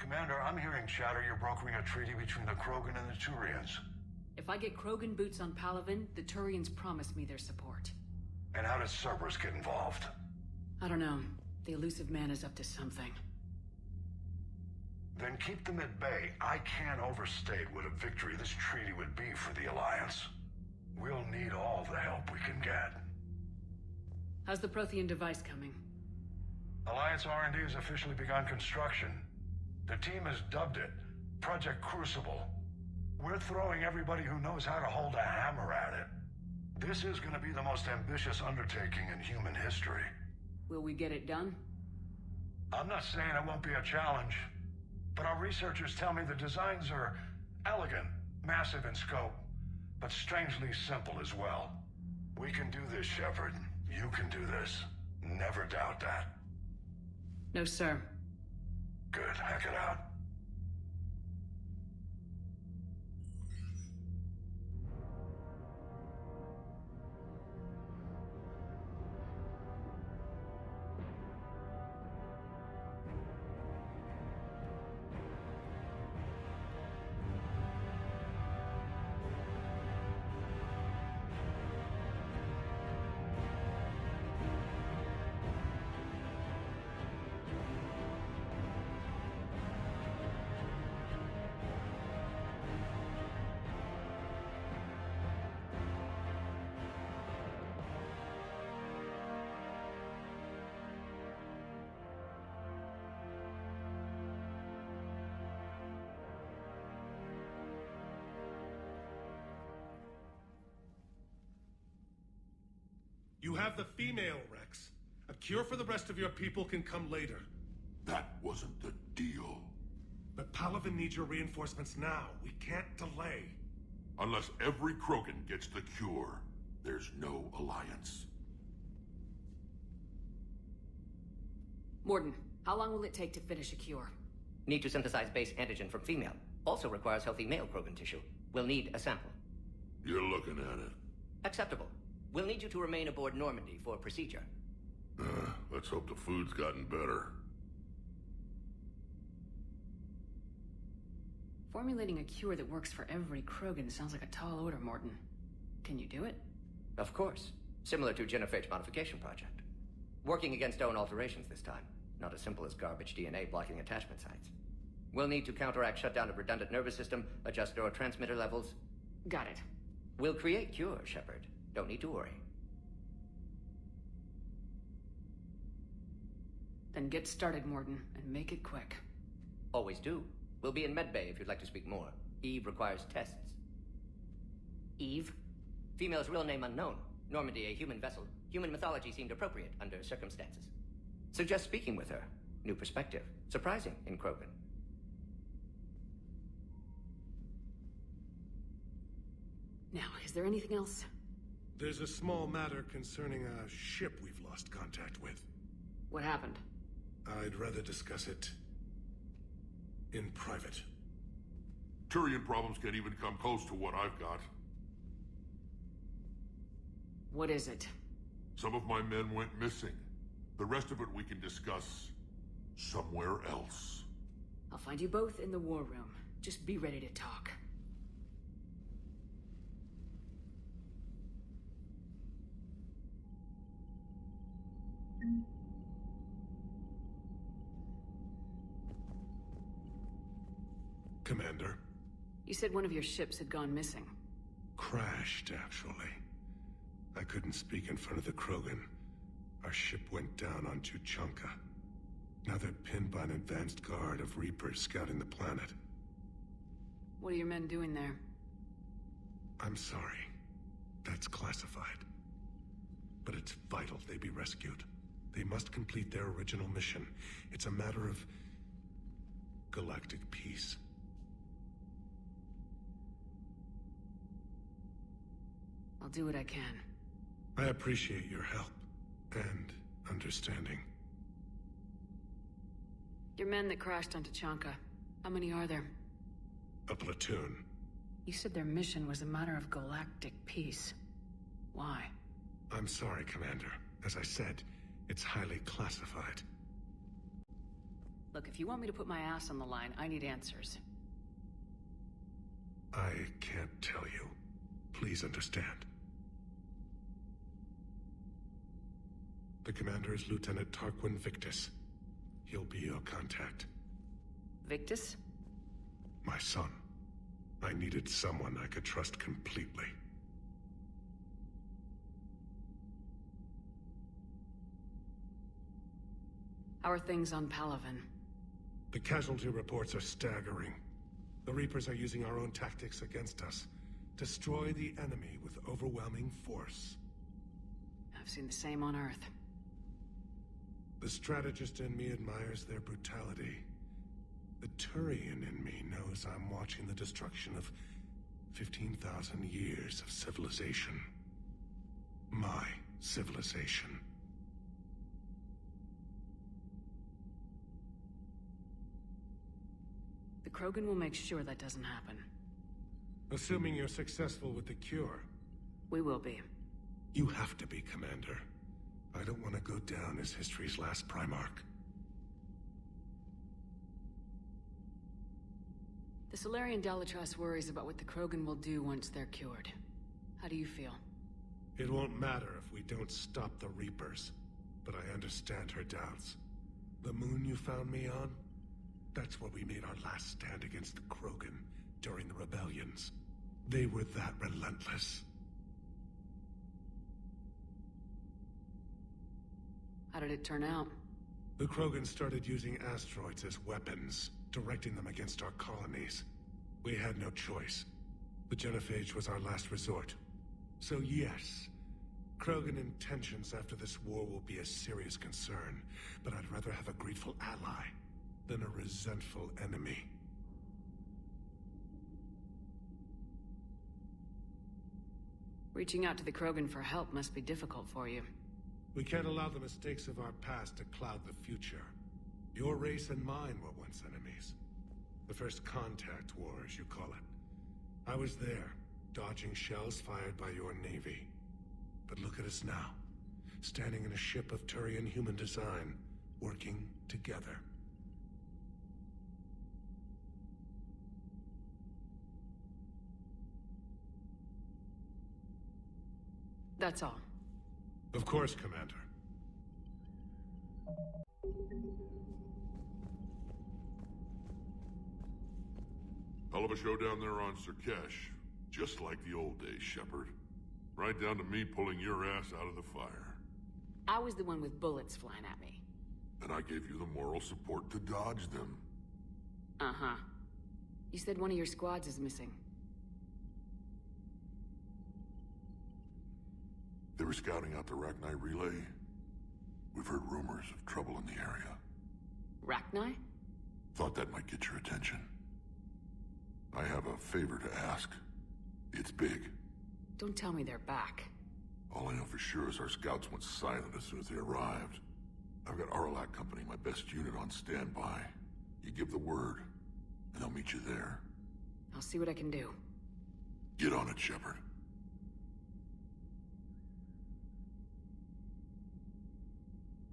Commander, I'm hearing chatter you're brokering a treaty between the Krogan and the Turians. If I get Krogan boots on Palaven, the Turians promise me their support. And how does Cerberus get involved? I don't know. The elusive man is up to something. Then keep them at bay. I can't overstate what a victory this treaty would be for the Alliance. We'll need all the help we can get. How's the Prothean device coming? Alliance R&D has officially begun construction. The team has dubbed it Project Crucible. We're throwing everybody who knows how to hold a hammer at it. This is going to be the most ambitious undertaking in human history. Will we get it done? I'm not saying it won't be a challenge, but our researchers tell me the designs are elegant, massive in scope, but strangely simple as well. We can do this, Shepard. You can do this. Never doubt that. No, sir. Good. Hack it out. You have the female, Rex. A cure for the rest of your people can come later. That wasn't the deal. But Palaven needs your reinforcements now. We can't delay. Unless every Krogan gets the cure, there's no alliance. Morden, how long will it take to finish a cure? Need to synthesize base antigen from female. Also requires healthy male Krogan tissue. We'll need a sample. You're looking at it. Acceptable. We'll need you to remain aboard Normandy for procedure. Let's hope the food's gotten better. Formulating a cure that works for every Krogan sounds like a tall order, Morden. Can you do it? Of course. Similar to Genophage modification project. Working against own alterations this time. Not as simple as garbage DNA blocking attachment sites. We'll need to counteract shutdown of redundant nervous system, adjust neurotransmitter levels. Got it. We'll create cure, Shepard. Don't need to worry. Then get started, Morden, and make it quick. Always do. We'll be in medbay if you'd like to speak more. Eve requires tests. Eve? Female's real name unknown. Normandy, a human vessel. Human mythology seemed appropriate under circumstances. Suggest speaking with her. New perspective. Surprising in Krogan. Now, is there anything else? There's a small matter concerning a ship we've lost contact with. What happened? I'd rather discuss it in private. Turian problems can't even come close to what I've got. What is it? Some of my men went missing. The rest of it we can discuss somewhere else. I'll find you both in the war room. Just be ready to talk. Commander. You said one of your ships had gone missing. Crashed, actually. I couldn't speak in front of the Krogan. Our ship went down on Tuchanka. Now they're pinned by an advanced guard of Reapers scouting the planet. What are your men doing there? I'm sorry. That's classified. But it's vital they be rescued. They must complete their original mission. It's a matter of galactic peace. I'll do what I can. I appreciate your help and understanding. Your men that crashed on Tuchanka, how many are there? A platoon. You said their mission was a matter of galactic peace. Why? I'm sorry, Commander. As I said, it's highly classified. Look, if you want me to put my ass on the line, I need answers. I can't tell you. Please understand. The commander is Lieutenant Tarquin Victus. He'll be your contact. Victus? My son. I needed someone I could trust completely. How are things on Palaven? The casualty reports are staggering. The Reapers are using our own tactics against us. Destroy the enemy with overwhelming force. I've seen the same on Earth. The strategist in me admires their brutality. The Turian in me knows I'm watching the destruction of 15,000 years of civilization. My civilization. The Krogan will make sure that doesn't happen. Assuming you're successful with the cure. We will be. You have to be, Commander. I don't want to go down as history's last Primarch. The Solarian Dalatrass worries about what the Krogan will do once they're cured. How do you feel? It won't matter if we don't stop the Reapers, but I understand her doubts. The moon you found me on? That's where we made our last stand against the Krogan during the rebellions. They were that relentless. How did it turn out? The Krogan started using asteroids as weapons, directing them against our colonies. We had no choice. The Genophage was our last resort. So yes, Krogan intentions after this war will be a serious concern, but I'd rather have a grateful ally than a resentful enemy. Reaching out to the Krogan for help must be difficult for you. We can't allow the mistakes of our past to cloud the future. Your race and mine were once enemies. The first contact war, as you call it. I was there, dodging shells fired by your navy. But look at us now, standing in a ship of Turian human design, working together. That's all. Of course, Commander. Hell of a show down there on Surkesh. Just like the old days, Shepard. Right down to me pulling your ass out of the fire. I was the one with bullets flying at me. And I gave you the moral support to dodge them. Uh-huh. You said one of your squads is missing. They were scouting out the Rachni relay. We've heard rumors of trouble in the area. Rachni? Thought that might get your attention. I have a favor to ask. It's big. Don't tell me they're back. All I know for sure is our scouts went silent as soon as they arrived. I've got Aralac Company, my best unit, on standby. You give the word, and they'll meet you there. I'll see what I can do. Get on it, Shepard.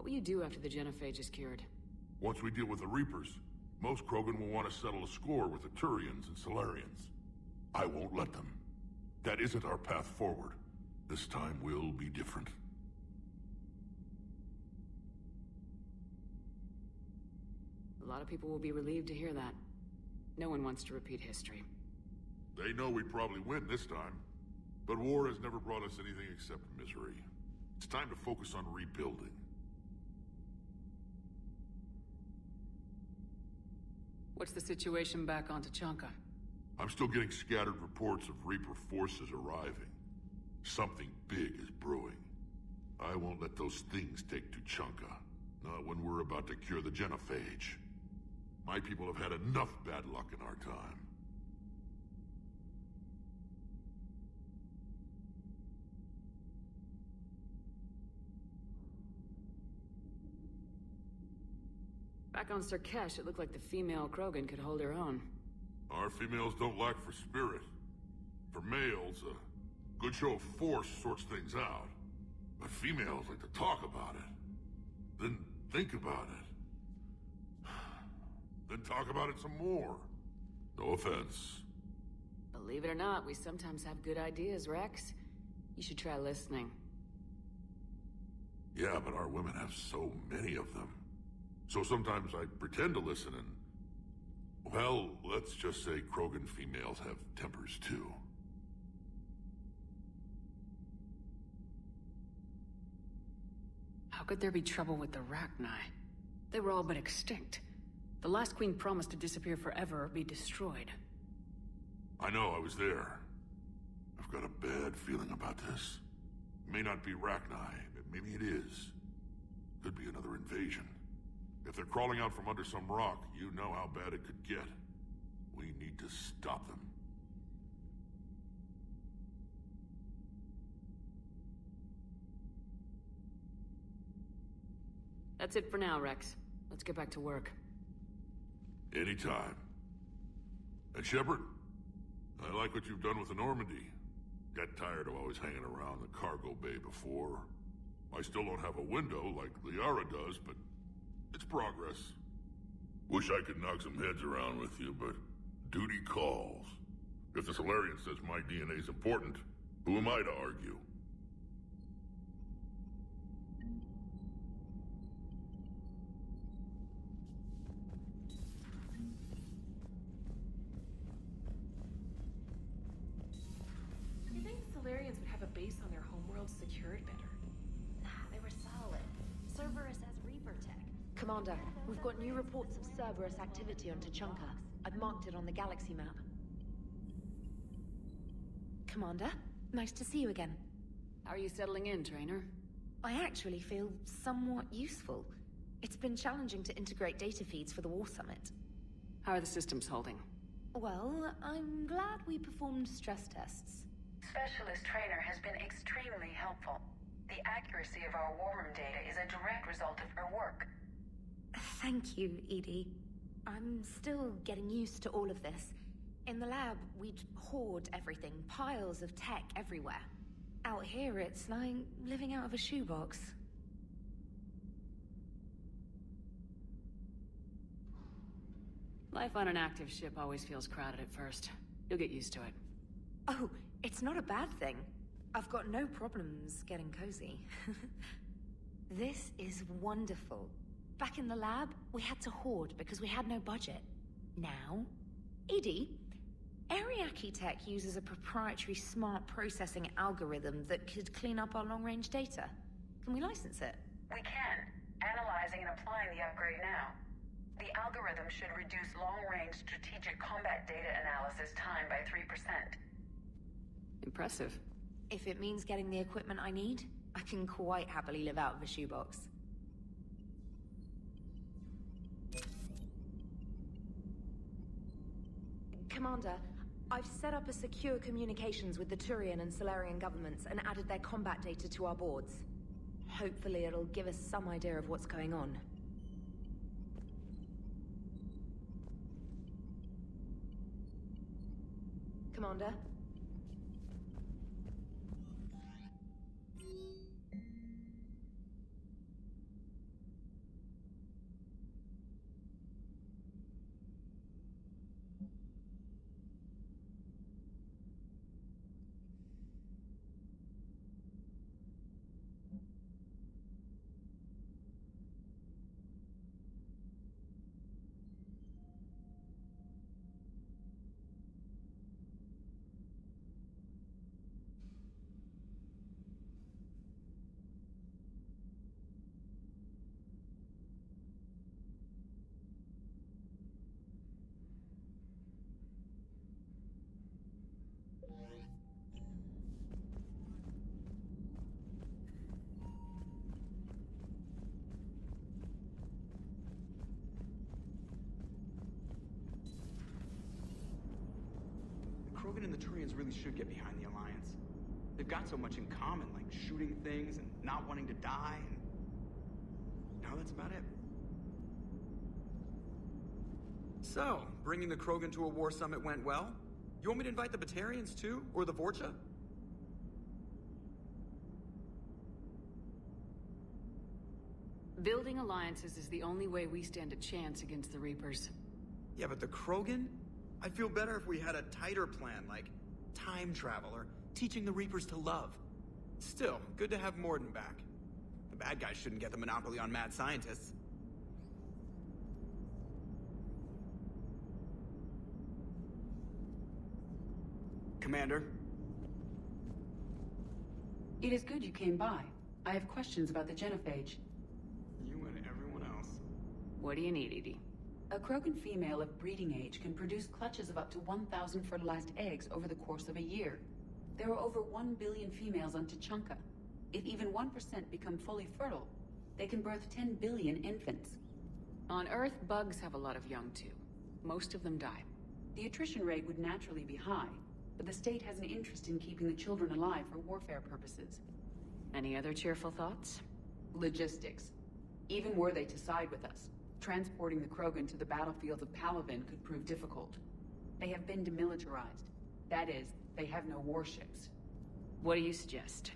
What will you do after the Genophage is cured? Once we deal with the Reapers, most Krogan will want to settle a score with the Turians and Solarians. I won't let them. That isn't our path forward. This time will be different. A lot of people will be relieved to hear that. No one wants to repeat history. They know we probably win this time. But war has never brought us anything except misery. It's time to focus on rebuilding. What's the situation back on Tuchanka? I'm still getting scattered reports of Reaper forces arriving. Something big is brewing. I won't let those things take Tuchanka. Not when we're about to cure the Genophage. My people have had enough bad luck in our time. Back on Surkesh, it looked like the female Krogan could hold her own. Our females don't lack for spirit. For males, a good show of force sorts things out. But females like to talk about it. Then think about it. Then talk about it some more. No offense. Believe it or not, we sometimes have good ideas, Rex. You should try listening. Yeah, but our women have so many of them. So sometimes I pretend to listen and... Well, let's just say Krogan females have tempers too. How could there be trouble with the Rachni? They were all but extinct. The last queen promised to disappear forever or be destroyed. I know, I was there. I've got a bad feeling about this. It may not be Rachni, but maybe it is. Could be another invasion. If they're crawling out from under some rock, you know how bad it could get. We need to stop them. That's it for now, Rex. Let's get back to work. Anytime. And Shepard, I like what you've done with the Normandy. Got tired of always hanging around the cargo bay before. I still don't have a window like Liara does, but it's progress. Wish I could knock some heads around with you, but duty calls. If the Solarian says my DNA's important, who am I to argue? You think the Solarians would have a base on their homeworld secured better? Nah, they were solid. Cerberus has Reaper tech. Commander, we've got new reports of Cerberus activity on Tuchanka. I've marked it on the galaxy map. Commander, nice to see you again. How are you settling in, Trainer? I actually feel somewhat useful. It's been challenging to integrate data feeds for the War Summit. How are the systems holding? Well, I'm glad we performed stress tests. Specialist Trainer has been extremely helpful. The accuracy of our war room data is a direct result of her work. Thank you, Edie. I'm still getting used to all of this. In the lab, we'd hoard everything, piles of tech everywhere. Out here, it's like living out of a shoebox. Life on an active ship always feels crowded at first. You'll get used to it. Oh, it's not a bad thing. I've got no problems getting cozy. This is wonderful. Back in the lab, we had to hoard because we had no budget. Now, Edie, Ariake Tech uses a proprietary smart processing algorithm that could clean up our long-range data. Can we license it? We can. Analyzing and applying the upgrade now. The algorithm should reduce long-range strategic combat data analysis time by 3%. Impressive. If it means getting the equipment I need, I can quite happily live out of a shoebox. Commander, I've set up a secure communications with the Turian and Solarian governments and added their combat data to our boards. Hopefully it'll give us some idea of what's going on. Commander? Krogan and the Turians really should get behind the Alliance. They've got so much in common, like shooting things and not wanting to die, and... now that's about it. So, bringing the Krogan to a war summit went well? You want me to invite the Batarians too? Or the Vorcha? Building alliances is the only way we stand a chance against the Reapers. Yeah, but the Krogan? I'd feel better if we had a tighter plan, like time travel or teaching the Reapers to love. Still, good to have Morden back. The bad guys shouldn't get the monopoly on mad scientists. Commander? It is good you came by. I have questions about the genophage. You and everyone else. What do you need, Edie? A Krogan female of breeding age can produce clutches of up to 1,000 fertilized eggs over the course of a year. There are over 1 billion females on Tuchanka. If even 1% become fully fertile, they can birth 10 billion infants. On Earth, bugs have a lot of young too. Most of them die. The attrition rate would naturally be high, but the state has an interest in keeping the children alive for warfare purposes. Any other cheerful thoughts? Logistics. Even were they to side with us, transporting the Krogan to the battlefields of Palaven could prove difficult. They have been demilitarized. That is, they have no warships. What do you suggest?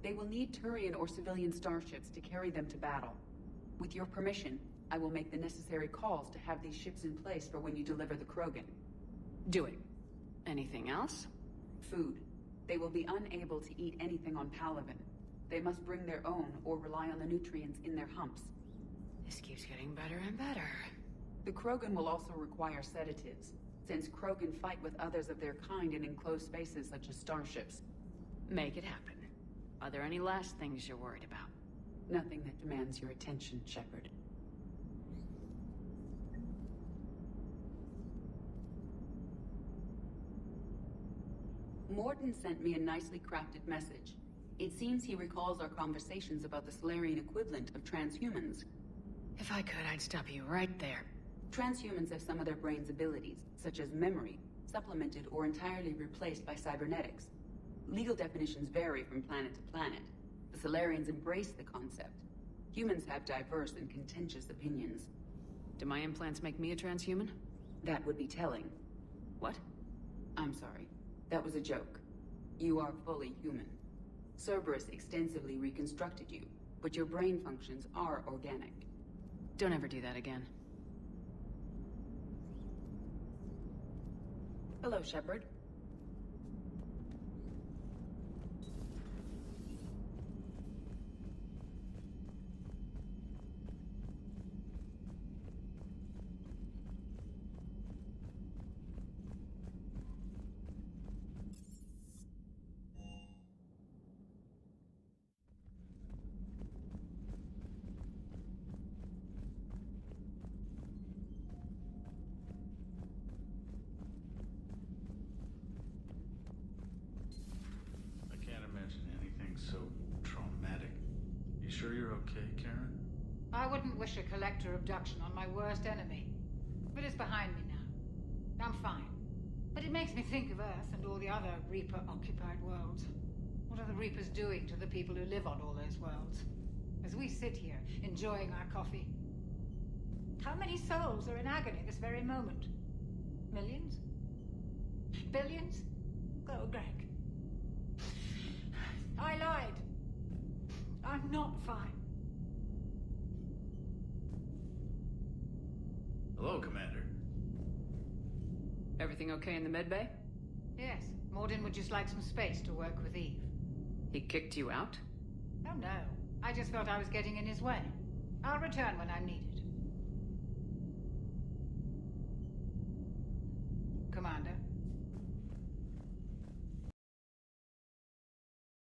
They will need Turian or civilian starships to carry them to battle. With your permission, I will make the necessary calls to have these ships in place for when you deliver the Krogan. Do it. Anything else? Food. They will be unable to eat anything on Palaven. They must bring their own or rely on the nutrients in their humps. This keeps getting better and better. The Krogan will also require sedatives, since Krogan fight with others of their kind in enclosed spaces such as starships. Make it happen. Are there any last things you're worried about? Nothing that demands your attention, Shepard. Morden sent me a nicely crafted message. It seems he recalls our conversations about the Solarian equivalent of transhumans. If I could, I'd stop you right there. Transhumans have some of their brain's abilities, such as memory, supplemented or entirely replaced by cybernetics. Legal definitions vary from planet to planet. The Solarians embrace the concept. Humans have diverse and contentious opinions. Do my implants make me a transhuman? That would be telling. What? I'm sorry. That was a joke. You are fully human. Cerberus extensively reconstructed you, but your brain functions are organic. Don't ever do that again. Hello, Shepard. So traumatic. You sure you're okay, Karen? I wouldn't wish a collector abduction on my worst enemy. But it's behind me now. I'm fine. But it makes me think of Earth and all the other Reaper-occupied worlds. What are the Reapers doing to the people who live on all those worlds? As we sit here, enjoying our coffee. How many souls are in agony this very moment? Millions? Billions? Oh, Greg. I lied. I'm not fine. Hello, Commander. Everything okay in the medbay? Yes. Morden would just like some space to work with Eve. He kicked you out? Oh, no. I just felt I was getting in his way. I'll return when I'm needed. Commander?